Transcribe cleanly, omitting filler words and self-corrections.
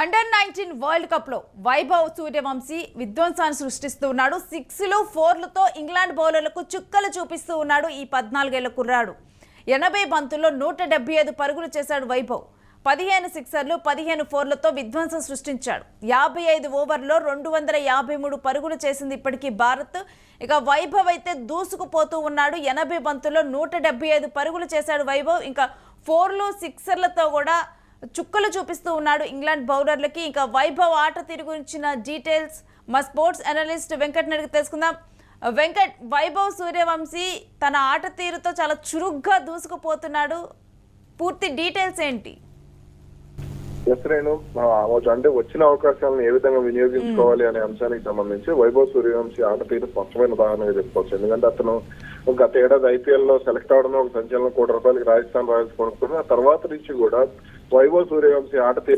Under-19 world cup లో వైభవ్ సూర్యవంశీ విధ్వంసాన్ని సృష్టిస్తూ ఉన్నాడు. 6లు 4లతో ఇంగ్లాండ్ బౌలర్లకు చుక్కలు చూపిస్తూ ఉన్నాడు. ఈ 14 ఏళ్ల కుర్రాడు 80 బంతుల్లో 175 పరుగులు చేశాడు వైభవ్. 15 సిక్సర్లు 15 4లతో విధ్వంసం సృష్టించాడు. 55 ఓవర్లో 253 పరుగులు చేసింది ఇప్పటికీ భారత్. ఇక వైభవ్ అయితే దూసుకుపోతూ ఉన్నాడు. 80 బంతుల్లో 175 పరుగులు చేశాడు వైభవ్. ఇంకా 4లు 6లతో కూడా చుక్కలు చూపిస్తూ ఉన్నాడు ఇంగ్లాండ్ బౌలర్లకి. ఇంకా వైభవ్ ఆట తీరు గురించిన డీటెయిల్స్ మా స్పోర్ట్స్ అనలిస్ట్ వెంకట్ అడిగి తెలుసుకుందాం. వెంకట్, వైభవ్ సూర్యవంశీ తన ఆట తీరుతో చాలా చురుగ్గా దూసుకుపోతున్నాడు. పూర్తి డీటెయిల్స్ ఏంటి? అంటే వచ్చిన అవకాశాలను ఏ విధంగా వినియోగించుకోవాలి అనే అంశానికి సంబంధించి వైభవ్ సూర్యవంశీ ఆట తీరు స్పష్టమైన ఉదాహరణగా చెప్పుకోవచ్చు. ఎందుకంటే అతను గత ఏడాది ఐపీఎల్ లో సెలెక్ట్ అవడమే ఒక సంచలనం, ₹1 కోటి రాజస్థాన్ రాయల్స్ కొనుక్కుని ఆ తర్వాత నుంచి కూడా వైభవ్ సూర్యవంశీ ఆట తీరు